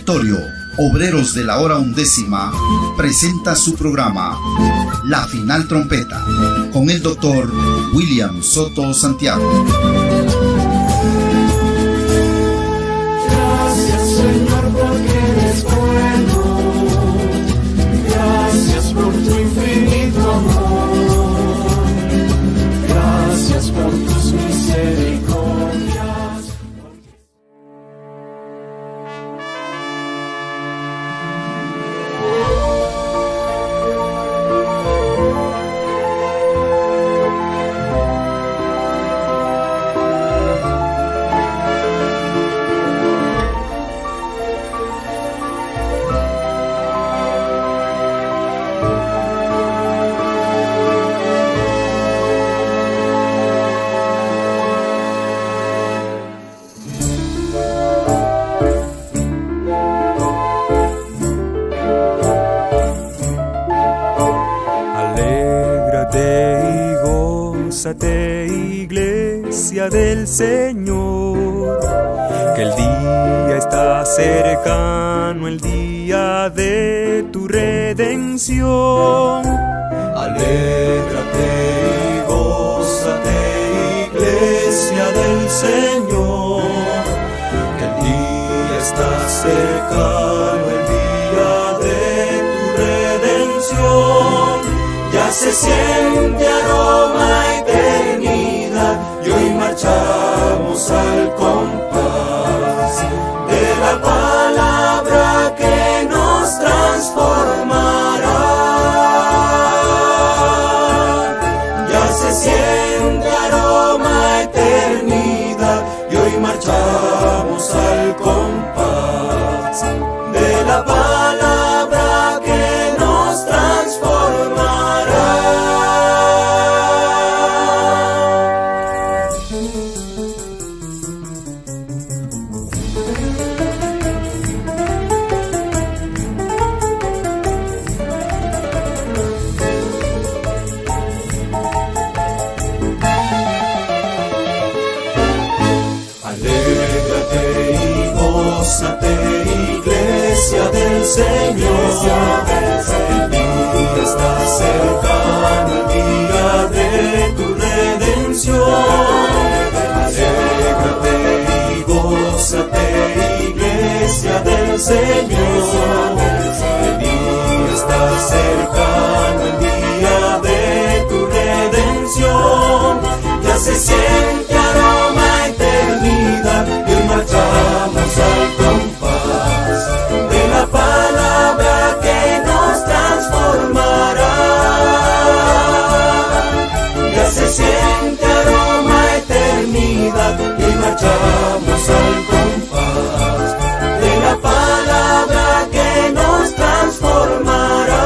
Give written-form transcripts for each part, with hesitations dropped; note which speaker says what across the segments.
Speaker 1: Territorio Obreros de la Hora Undécima presenta su programa La Final Trompeta con el doctor William Soto Santiago.
Speaker 2: Gracias, Señor, porque eres bueno. Gracias por tu infinito amor. Gracias por tus misericordias.
Speaker 3: Iglesia del Señor, que el día está cercano, el día de tu redención.
Speaker 2: Alégrate y gózate, Iglesia del Señor, que el día está cercano, el día de tu redención. Ya se siente aroma y eternidad, y hoy marchamos al compás de la palabra que nos transformará. Ya se siente aroma, eternidad, y hoy marchamos al compás de la palabra que nos transformará. Iglesia del Señor, el día está cercano, el día de tu redención. Alégrate y gózate, Iglesia del Señor, el día está cercano, el día de tu redención. Ya se siente aroma, eternidad, y hoy marchamos al compás de la palabra que nos transformará. Ya se siente aroma, eternidad, y hoy marchamos al compás de la palabra que nos transformará.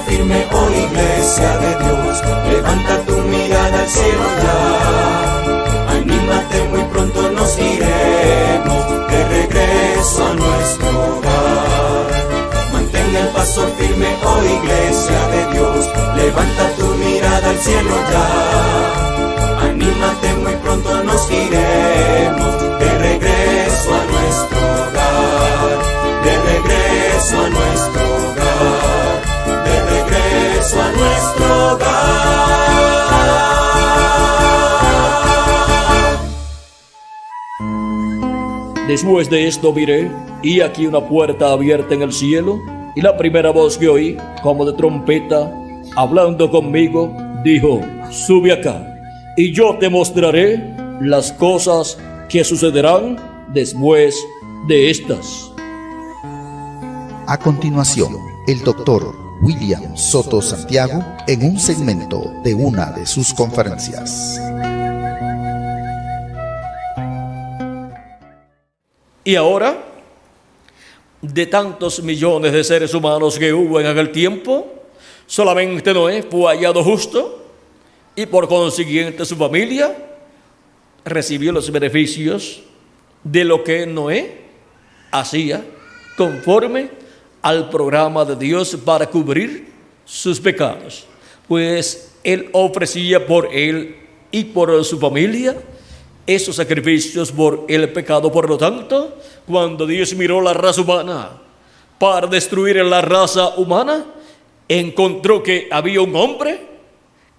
Speaker 2: Firme, oh Iglesia de Dios, levanta tu mirada al cielo ya. Anímate, muy pronto nos iremos de regreso a nuestro hogar. Mantenga el paso firme, oh Iglesia de Dios, levanta tu mirada al cielo ya. Anímate, muy pronto nos iremos de regreso a nuestro hogar. De regreso a nuestro hogar. De regreso a nuestro hogar.
Speaker 4: Después de esto miré, y aquí una puerta abierta en el cielo, y la primera voz que oí, como de trompeta, hablando conmigo, dijo: sube acá, y yo te mostraré las cosas que sucederán después de estas.
Speaker 1: A continuación, el doctor William Soto Santiago en un segmento de una de sus conferencias.
Speaker 4: Y ahora, de tantos millones de seres humanos que hubo en aquel tiempo, solamente Noé fue hallado justo, y por consiguiente su familia recibió los beneficios de lo que Noé hacía conforme al programa de Dios para cubrir sus pecados. Pues él ofrecía por él y por su familia esos sacrificios por el pecado. Por lo tanto, cuando Dios miró la raza humana para destruir la raza humana, encontró que había un hombre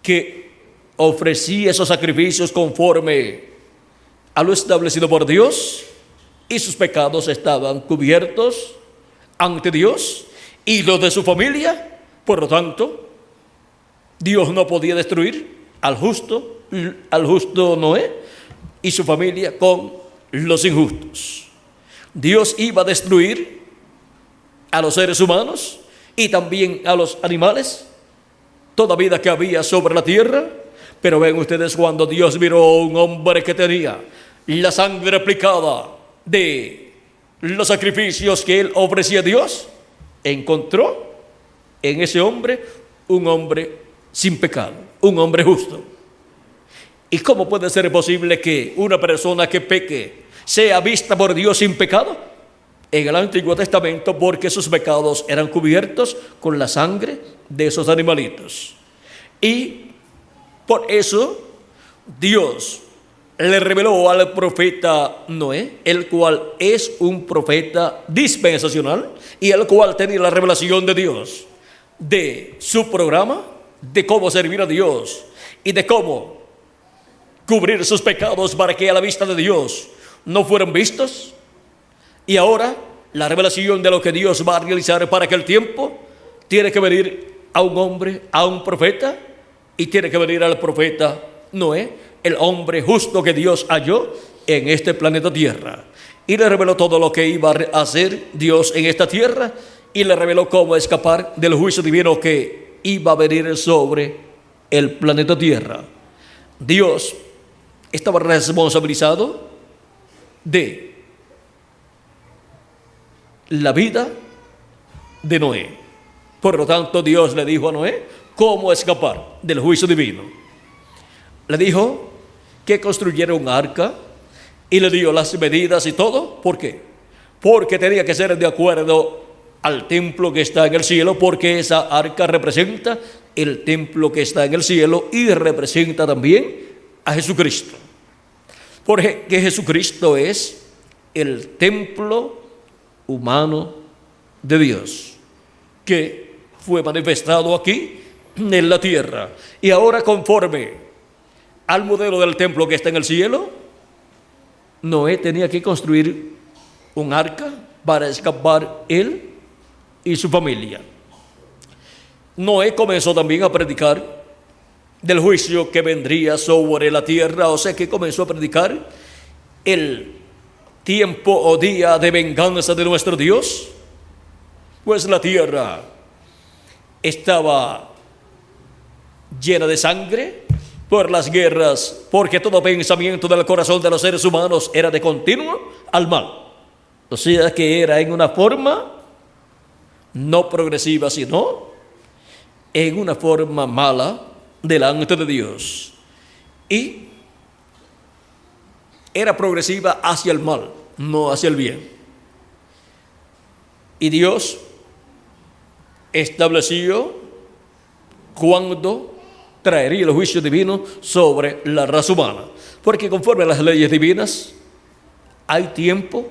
Speaker 4: que ofrecía esos sacrificios conforme a lo establecido por Dios, y sus pecados estaban cubiertos ante Dios y los de su familia. Por lo tanto, Dios no podía destruir al justo Noé y su familia con los injustos. Dios iba a destruir a los seres humanos y también a los animales, toda vida que había sobre la tierra. Pero ven ustedes, cuando Dios miró a un hombre que tenía la sangre aplicada de los sacrificios que él ofrecía a Dios, encontró en ese hombre un hombre sin pecado, un hombre justo. ¿Y cómo puede ser posible que una persona que peque sea vista por Dios sin pecado? En el Antiguo Testamento, porque sus pecados eran cubiertos con la sangre de esos animalitos. Y por eso Dios le reveló al profeta Noé, el cual es un profeta dispensacional y el cual tenía la revelación de Dios, de su programa, de cómo servir a Dios y de cómo cubrir sus pecados para que a la vista de Dios no fueran vistos. Y ahora la revelación de lo que Dios va a realizar para aquel tiempo tiene que venir a un hombre, a un profeta, y tiene que venir al profeta Noé, el hombre justo que Dios halló en este planeta Tierra. Y le reveló todo lo que iba a hacer Dios en esta tierra, y le reveló cómo escapar del juicio divino que iba a venir sobre el planeta Tierra. Dios estaba responsabilizado de la vida de Noé. Por lo tanto, Dios le dijo a Noé cómo escapar del juicio divino. Le dijo que construyera un arca y le dio las medidas y todo. ¿Por qué? Porque tenía que ser de acuerdo al templo que está en el cielo, porque esa arca representa el templo que está en el cielo y representa también a Jesucristo. Porque Jesucristo es el templo humano de Dios que fue manifestado aquí en la tierra. Y ahora, conforme al modelo del templo que está en el cielo, Noé tenía que construir un arca para escapar él y su familia. Noé comenzó también a predicar del juicio que vendría sobre la tierra, o sea que comenzó a predicar el tiempo o día de venganza de nuestro Dios, pues la tierra estaba llena de sangre por las guerras, porque todo pensamiento del corazón de los seres humanos era de continuo al mal. O sea que era en una forma no progresiva, sino en una forma mala delante de Dios. Y era progresiva hacia el mal, no hacia el bien. Y Dios estableció cuándo traería el juicio divino sobre la raza humana, porque conforme a las leyes divinas hay tiempo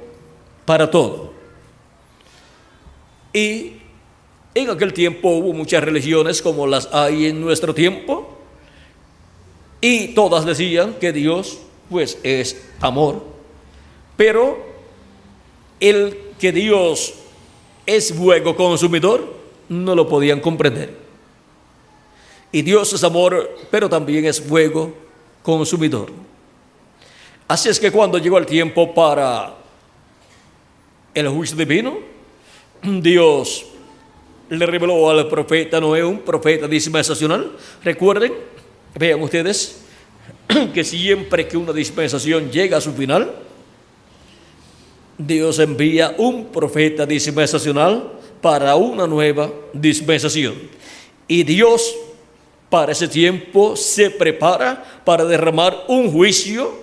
Speaker 4: para todo. Y en aquel tiempo hubo muchas religiones como las hay en nuestro tiempo, y todas decían que Dios pues es amor, pero el que Dios es fuego consumidor no lo podían comprender. Y Dios es amor, pero también es fuego consumidor. Así es que cuando llegó el tiempo para el juicio divino, Dios le reveló al profeta Noé, un profeta dispensacional. Recuerden, vean ustedes, que siempre que una dispensación llega a su final, Dios envía un profeta dispensacional para una nueva dispensación. Y Dios para ese tiempo se prepara para derramar un juicio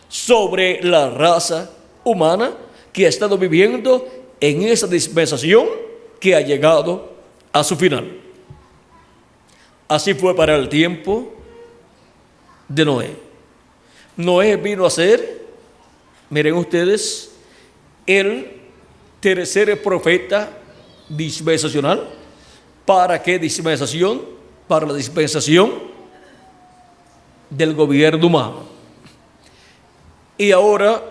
Speaker 4: sobre la raza humana que ha estado viviendo en esa dispensación que ha llegado a su final. Así fue para el tiempo de Noé. Noé vino a ser, miren ustedes, el tercer profeta dispensacional. ¿Para qué dispensación? Para la dispensación del gobierno humano. Y ahora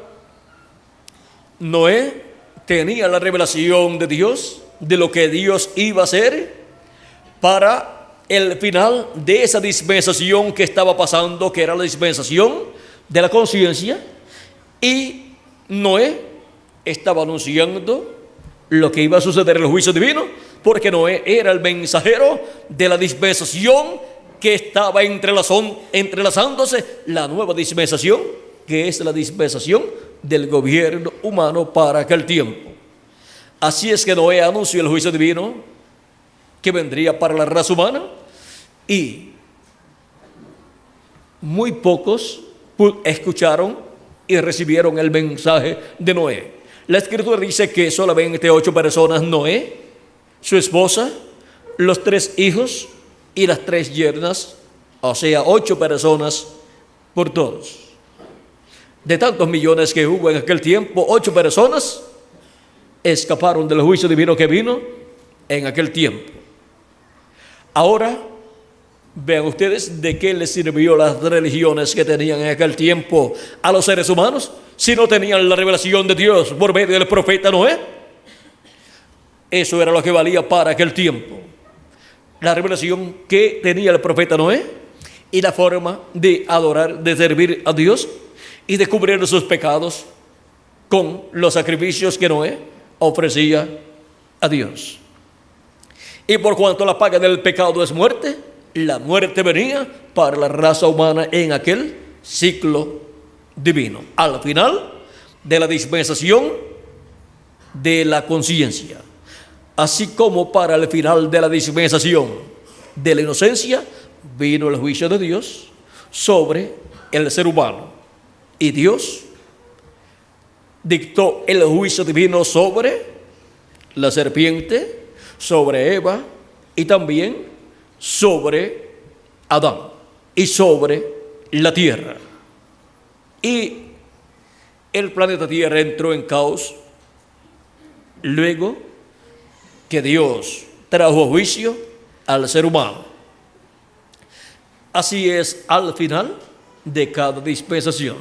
Speaker 4: Noé tenía la revelación de Dios, de lo que Dios iba a hacer para el final de esa dispensación que estaba pasando, que era la dispensación de la conciencia. Y Noé estaba anunciando lo que iba a suceder en el juicio divino, porque Noé era el mensajero de la dispensación que estaba entrelazándose, la nueva dispensación, que es la dispensación del gobierno humano para aquel tiempo. Así es que Noé anunció el juicio divino que vendría para la raza humana, y muy pocos escucharon y recibieron el mensaje de Noé. La escritura dice que solamente 8 personas, Noé, su esposa, los 3 hijos y las 3 yernas, o sea, 8 personas por todos. De tantos millones que hubo en aquel tiempo, 8 personas escaparon del juicio divino que vino en aquel tiempo. Ahora, vean ustedes de qué les sirvió las religiones que tenían en aquel tiempo a los seres humanos si no tenían la revelación de Dios por medio del profeta Noé. Eso era lo que valía para aquel tiempo, la revelación que tenía el profeta Noé y la forma de adorar, de servir a Dios y de cubrir sus pecados con los sacrificios que Noé ofrecía a Dios. Y por cuanto la paga del pecado es muerte, la muerte venía para la raza humana en aquel ciclo divino, al final de la dispensación de la conciencia. Así como para el final de la dispensación de la inocencia vino el juicio de Dios sobre el ser humano, y Dios dictó el juicio divino sobre la serpiente, sobre Eva y también sobre Adán y sobre la tierra. Y el planeta Tierra entró en caos luego que Dios trajo juicio al ser humano. Así es al final de cada dispensación.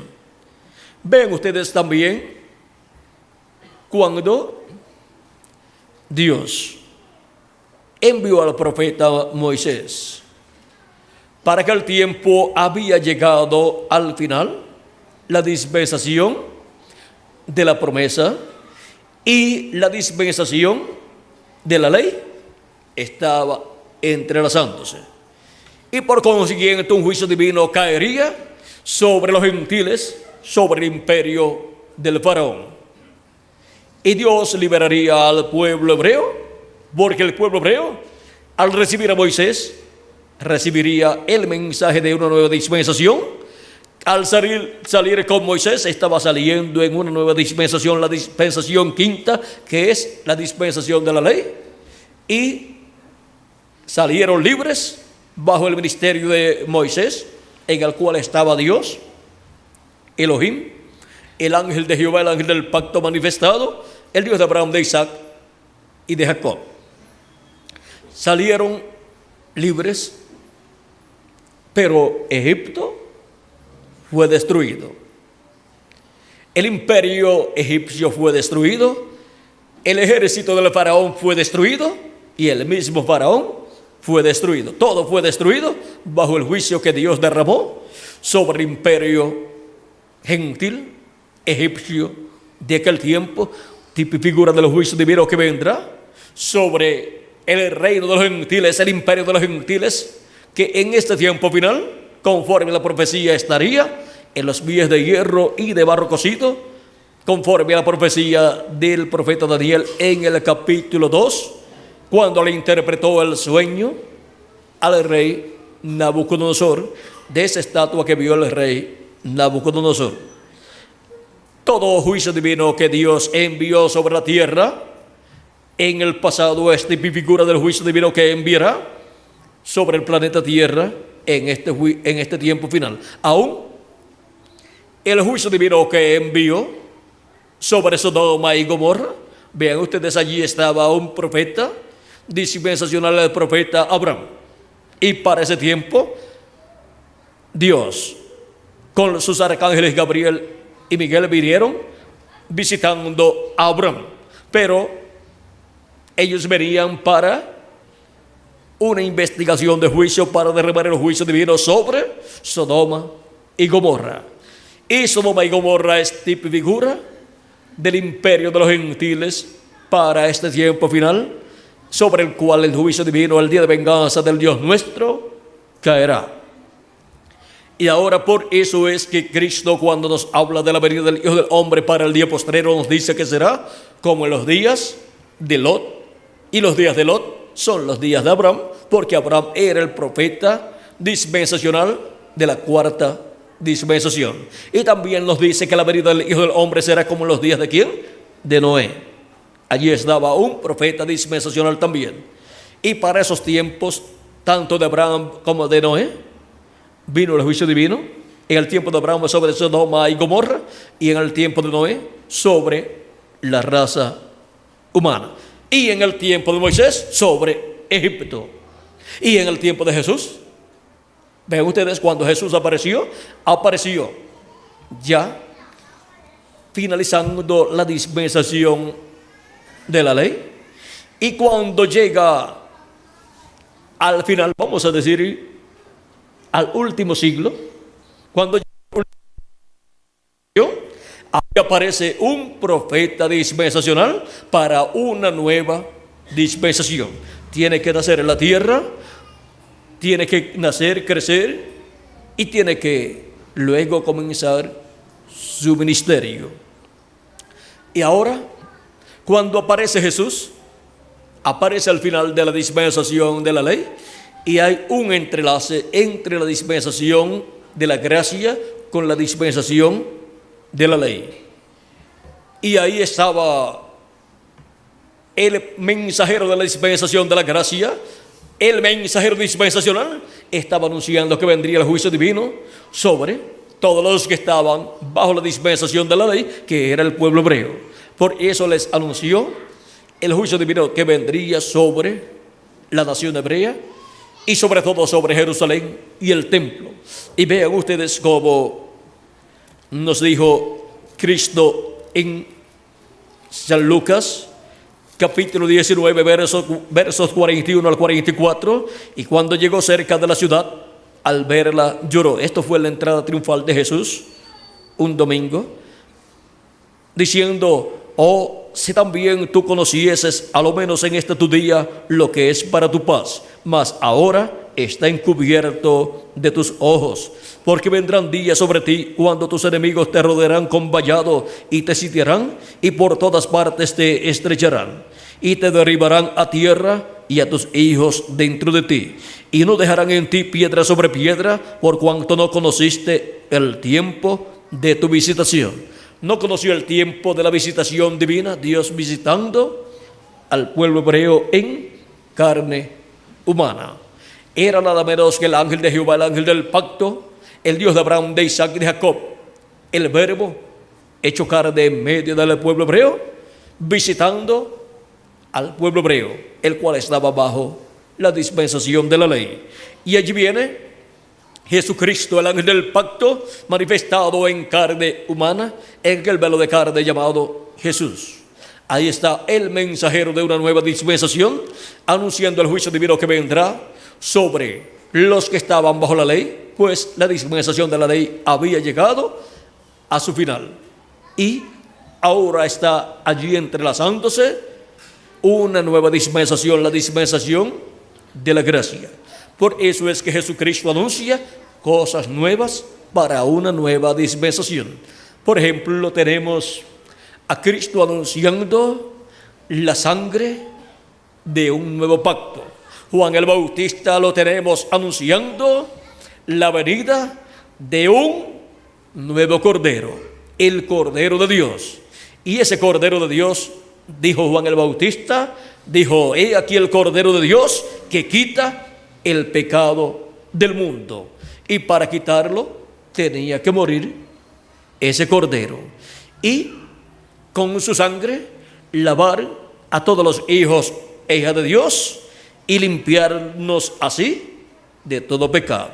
Speaker 4: Ven ustedes también cuando Dios envió al profeta Moisés. Para que el tiempo había llegado al final, la dispensación de la promesa y la dispensación de la ley estaba entrelazándose. Y por consiguiente un juicio divino caería sobre los gentiles, sobre el imperio del faraón. Y Dios liberaría al pueblo hebreo, porque el pueblo hebreo, al recibir a Moisés, recibiría el mensaje de una nueva dispensación. Al salir con Moisés, estaba saliendo en una nueva dispensación, la dispensación quinta, que es la dispensación de la ley. Y salieron libres bajo el ministerio de Moisés, en el cual estaba Dios, Elohim, el ángel de Jehová, el ángel del pacto manifestado, el Dios de Abraham, de Isaac y de Jacob. Salieron libres, pero Egipto fue destruido. El imperio egipcio fue destruido, el ejército del faraón fue destruido y el mismo faraón fue destruido. Todo fue destruido bajo el juicio que Dios derramó sobre el imperio gentil egipcio de aquel tiempo, tipo y figura de los juicios divinos que vendrá sobre el reino de los gentiles, el imperio de los gentiles, que en este tiempo final, conforme a la profecía, estaría en los pies de hierro y de barro cocido, conforme a la profecía del profeta Daniel en el capítulo 2, cuando le interpretó el sueño al rey Nabucodonosor, de esa estatua que vio el rey Nabucodonosor. Todo juicio divino que Dios envió sobre la tierra en el pasado es figura del juicio divino que enviará sobre el planeta Tierra en este tiempo final. Aún el juicio divino que envió sobre Sodoma y Gomorra, vean ustedes, allí estaba un profeta dispensacional, el profeta Abraham. Y para ese tiempo, Dios, con sus arcángeles Gabriel y Miguel, vinieron visitando a Abraham. Pero ellos venían para una investigación de juicio, para derramar el juicio divino sobre Sodoma y Gomorra. Y Sodoma y Gomorra es tipo y figura del imperio de los gentiles para este tiempo final, sobre el cual el juicio divino, el día de venganza del Dios nuestro, caerá. Y ahora por eso es que Cristo, cuando nos habla de la venida del Hijo del Hombre para el día postrero, nos dice que será como en los días de Lot. Y los días de Lot son los días de Abraham, porque Abraham era el profeta dispensacional de la cuarta dispensación. Y también nos dice que la venida del Hijo del Hombre será como en los días de ¿quién? De Noé. Allí estaba un profeta dispensacional también. Y para esos tiempos, tanto de Abraham como de Noé, vino el juicio divino. En el tiempo de Abraham sobre Sodoma y Gomorra, y en el tiempo de Noé sobre la raza humana. Y en el tiempo de Moisés sobre Egipto. Y en el tiempo de Jesús, ven ustedes, cuando Jesús apareció ya finalizando la dispensación de la ley. Y cuando llega al final, vamos a decir, al último siglo, cuando ahí aparece un profeta dispensacional para una nueva dispensación. Tiene que nacer en la tierra, tiene que nacer, crecer, y tiene que luego comenzar su ministerio. Y ahora, cuando aparece Jesús, aparece al final de la dispensación de la ley, y hay un entrelace entre la dispensación de la gracia con la dispensación de la ley. Y ahí estaba el mensajero de la dispensación de la gracia. El mensajero dispensacional estaba anunciando que vendría el juicio divino sobre todos los que estaban bajo la dispensación de la ley, que era el pueblo hebreo. Por eso les anunció el juicio divino que vendría sobre la nación hebrea y sobre todo sobre Jerusalén y el templo. Y vean ustedes cómo nos dijo Cristo en San Lucas capítulo 19, versos 41 al 44. Y cuando llegó cerca de la ciudad, al verla lloró. Esto fue la entrada triunfal de Jesús un domingo, diciendo: oh, si también tú conocieses, a lo menos en este tu día, lo que es para tu paz, mas ahora está encubierto de tus ojos. Porque vendrán días sobre ti cuando tus enemigos te rodearán con vallado y te sitiarán, y por todas partes te estrecharán, y te derribarán a tierra y a tus hijos dentro de ti, y no dejarán en ti piedra sobre piedra, por cuanto no conociste el tiempo de tu visitación. No conoció el tiempo de la visitación divina, Dios visitando al pueblo hebreo en carne humana. Era nada menos que el ángel de Jehová, el ángel del pacto, el Dios de Abraham, de Isaac y de Jacob, el verbo hecho carne en medio del pueblo hebreo, visitando al pueblo hebreo, el cual estaba bajo la dispensación de la ley. Y allí viene Jesucristo, el ángel del pacto, manifestado en carne humana, en el velo de carne llamado Jesús. Ahí está el mensajero de una nueva dispensación, anunciando el juicio divino que vendrá sobre los que estaban bajo la ley, pues la dispensación de la ley había llegado a su final. Y ahora está allí entrelazándose una nueva dispensación, la dispensación de la gracia. Por eso es que Jesucristo anuncia cosas nuevas para una nueva dispensación. Por ejemplo, tenemos a Cristo anunciando la sangre de un nuevo pacto. Juan el Bautista lo tenemos anunciando la venida de un nuevo cordero. el Cordero de Dios. Y ese Cordero de Dios, dijo Juan el Bautista, dijo: he aquí el Cordero de Dios que quita el pecado del mundo. Y para quitarlo tenía que morir ese Cordero. Y con su sangre lavar a todos los hijos e hijas de Dios y limpiarnos así de todo pecado.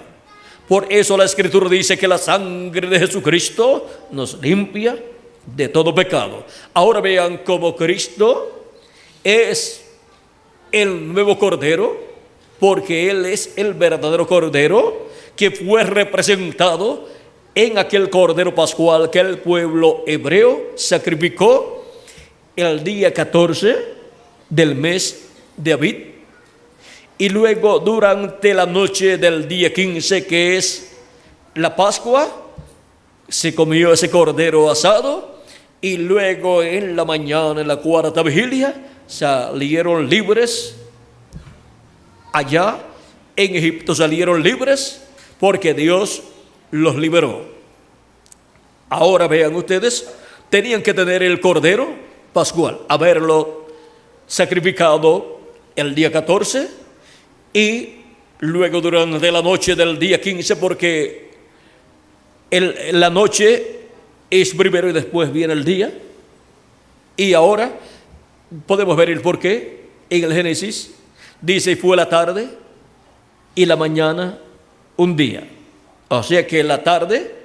Speaker 4: Por eso la Escritura dice que la sangre de Jesucristo nos limpia de todo pecado. Ahora vean cómo Cristo es el nuevo Cordero, porque Él es el verdadero Cordero que fue representado en aquel Cordero Pascual que el pueblo hebreo sacrificó el día 14 del mes de Abib. Y luego durante la noche del día 15, que es la Pascua, se comió ese cordero asado. Y luego en la mañana, en la cuarta vigilia, salieron libres. Allá en Egipto salieron libres porque Dios los liberó. Ahora vean ustedes, tenían que tener el cordero pascual, haberlo sacrificado el día 14 y luego durante la noche del día 15, porque la noche es primero y después viene el día. Y ahora podemos ver el porqué en el Génesis. Dice: fue la tarde y la mañana un día. O sea que la tarde,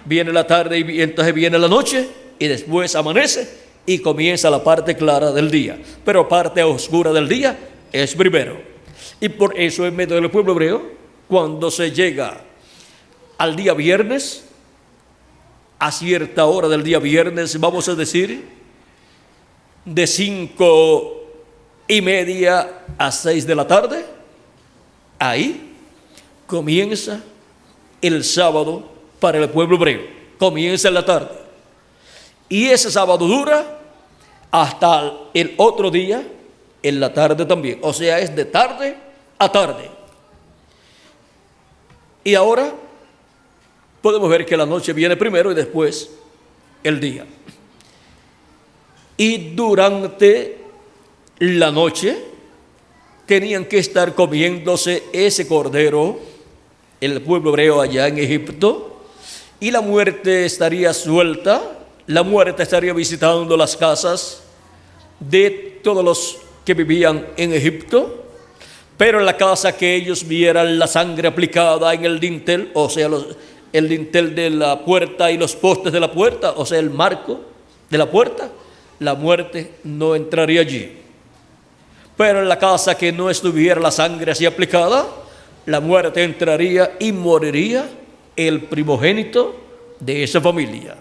Speaker 4: viene la tarde y entonces viene la noche y después amanece y comienza la parte clara del día. Pero parte oscura del día es primero. Y por eso en medio del pueblo hebreo, cuando se llega al día viernes, a cierta hora del día viernes, vamos a decir, de 5:30 a 6 de la tarde, ahí comienza el sábado para el pueblo hebreo. Comienza en la tarde. Y ese sábado dura hasta el otro día, en la tarde también. O sea, es de tarde a tarde. Y ahora podemos ver que la noche viene primero y después el día. Y durante la noche tenían que estar comiéndose ese cordero, el pueblo hebreo allá en Egipto, y la muerte estaría suelta. La muerte estaría visitando las casas de todos los que vivían en Egipto, pero en la casa que ellos vieran la sangre aplicada en el dintel, o sea, el dintel de la puerta y los postes de la puerta, o sea, el marco de la puerta, la muerte no entraría allí. Pero en la casa que no estuviera la sangre así aplicada, la muerte entraría y moriría el primogénito de esa familia.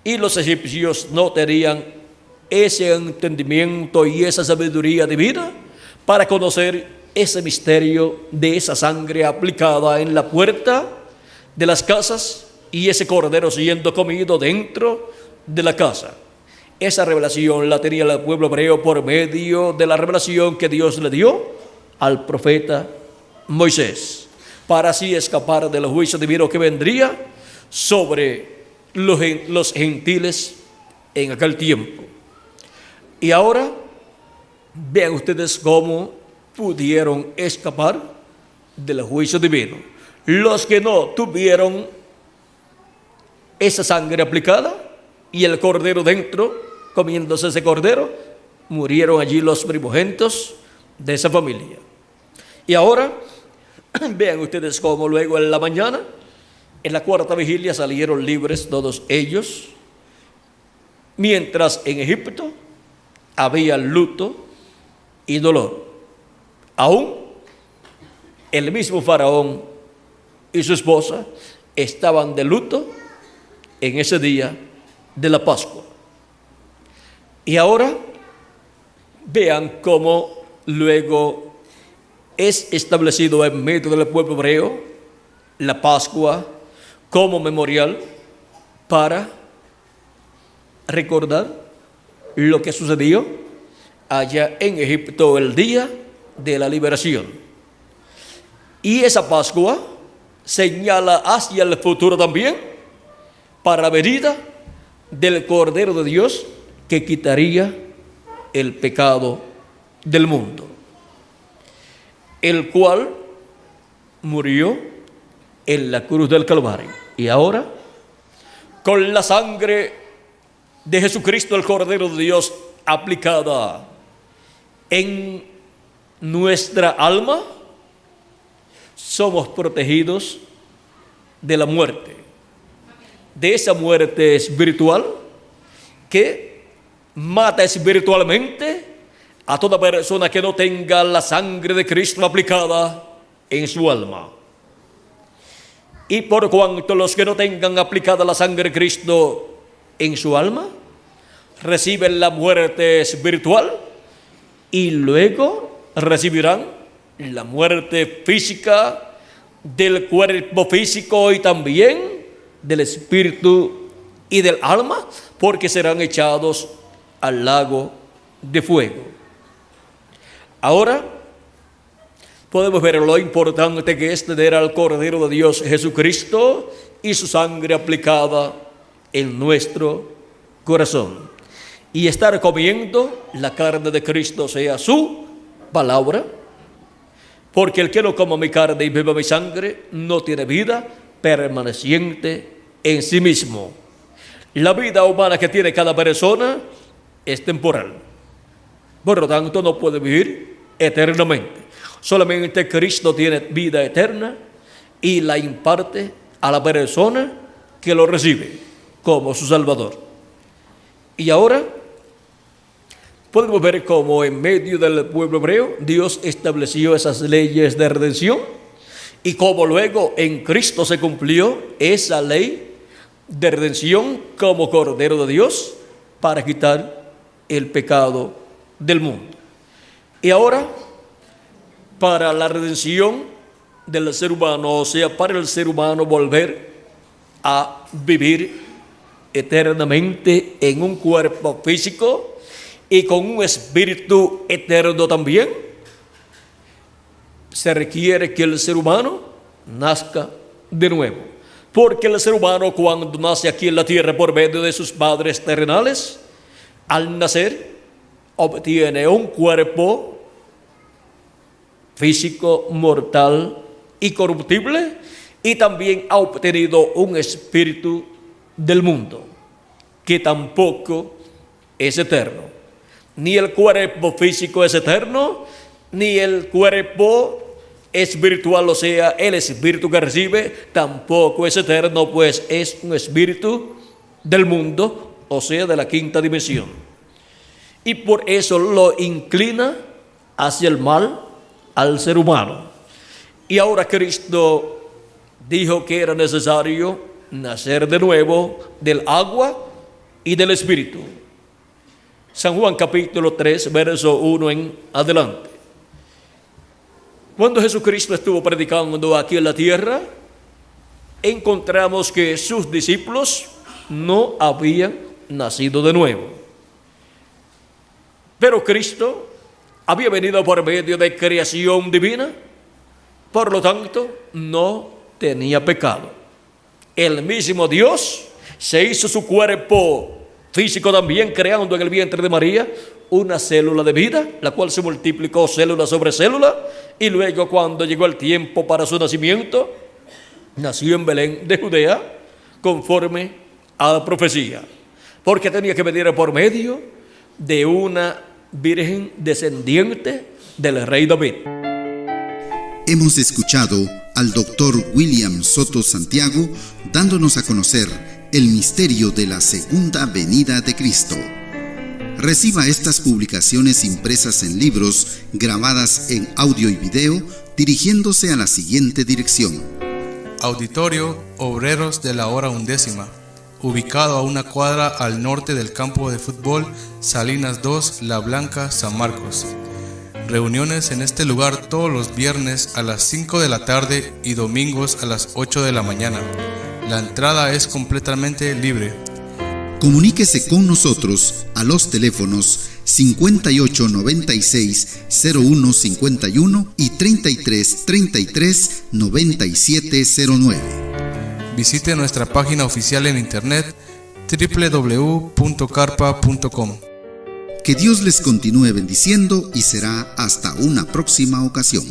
Speaker 4: Y los egipcios no tenían ese entendimiento y esa sabiduría divina para conocer ese misterio de esa sangre aplicada en la puerta de las casas y ese cordero siendo comido dentro de la casa. Esa revelación la tenía el pueblo hebreo por medio de la revelación que Dios le dio al profeta Moisés, para así escapar del juicio divino que vendría sobre los gentiles en aquel tiempo. Y ahora vean ustedes cómo pudieron escapar del juicio divino. Los que no tuvieron esa sangre aplicada y el cordero dentro, comiéndose ese cordero, murieron allí los primogénitos de esa familia. Y ahora vean ustedes cómo luego en la mañana, en la cuarta vigilia, salieron libres todos ellos, mientras en Egipto había luto y dolor. Aún el mismo faraón y su esposa estaban de luto en ese día de la Pascua. Y ahora vean cómo luego es establecido en medio del pueblo hebreo la Pascua como memorial para recordar lo que sucedió allá en Egipto el día de la liberación. Y esa Pascua señala hacia el futuro también, para la venida del Cordero de Dios que quitaría el pecado del mundo, el cual murió en la cruz del Calvario. Y ahora, con la sangre de Jesucristo, el Cordero de Dios, aplicada en nuestra alma, somos protegidos de la muerte, de esa muerte espiritual que mata espiritualmente a toda persona que no tenga la sangre de Cristo aplicada en su alma. Y por cuanto los que no tengan aplicada la sangre de Cristo en su alma reciben la muerte espiritual y luego recibirán la muerte física del cuerpo físico y también del espíritu y del alma, porque serán echados al lago de fuego. Ahora podemos ver lo importante que es tener al Cordero de Dios Jesucristo y su sangre aplicada en nuestro corazón y estar comiendo la carne de Cristo, sea su palabra, porque el que no coma mi carne y beba mi sangre no tiene vida permaneciente en sí mismo. La vida humana que tiene cada persona es temporal, por lo tanto no puede vivir eternamente. Solamente Cristo tiene vida eterna y la imparte a la persona que lo recibe como su Salvador. Y ahora podemos ver cómo en medio del pueblo hebreo Dios estableció esas leyes de redención y cómo luego en Cristo se cumplió esa ley de redención como Cordero de Dios para quitar el pecado del mundo. Y ahora, para la redención del ser humano, o sea, para el ser humano volver a vivir eternamente en un cuerpo físico y con un espíritu eterno también, se requiere que el ser humano nazca de nuevo. Porque el ser humano, cuando nace aquí en la tierra por medio de sus padres terrenales, al nacer obtiene un cuerpo físico, mortal y corruptible, y también ha obtenido un espíritu del mundo, que tampoco es eterno. Ni el cuerpo físico es eterno, ni el cuerpo espiritual, o sea, el espíritu que recibe, tampoco es eterno, pues es un espíritu del mundo, o sea, de la quinta dimensión. Y por eso lo inclina hacia el mal al ser humano. Y ahora Cristo dijo que era necesario nacer de nuevo del agua y del espíritu. San Juan capítulo 3, verso 1 en adelante. Cuando Jesucristo estuvo predicando aquí en la tierra, encontramos que sus discípulos no habían nacido de nuevo. Pero Cristo había venido por medio de creación divina, por lo tanto no tenía pecado. El mismo Dios se hizo su cuerpo físico también, creando en el vientre de María una célula de vida, la cual se multiplicó célula sobre célula, y luego cuando llegó el tiempo para su nacimiento, nació en Belén de Judea, conforme a la profecía, porque tenía que venir por medio de una virgen descendiente del rey David.
Speaker 1: Hemos escuchado al doctor William Soto Santiago dándonos a conocer el misterio de la segunda venida de Cristo. Reciba estas publicaciones impresas en libros, grabadas en audio y video, dirigiéndose a la siguiente dirección:
Speaker 5: Auditorio Obreros de la Hora Undécima, ubicado a una cuadra al norte del campo de fútbol Salinas 2, La Blanca, San Marcos. Reuniones en este lugar todos los viernes a las 5 de la tarde y domingos a las 8 de la mañana. La entrada es completamente libre.
Speaker 1: Comuníquese con nosotros a los teléfonos 5896-0151 y 3333-9709.
Speaker 5: Visite nuestra página oficial en internet www.carpa.com.
Speaker 1: Que Dios les continúe bendiciendo y será hasta una próxima ocasión.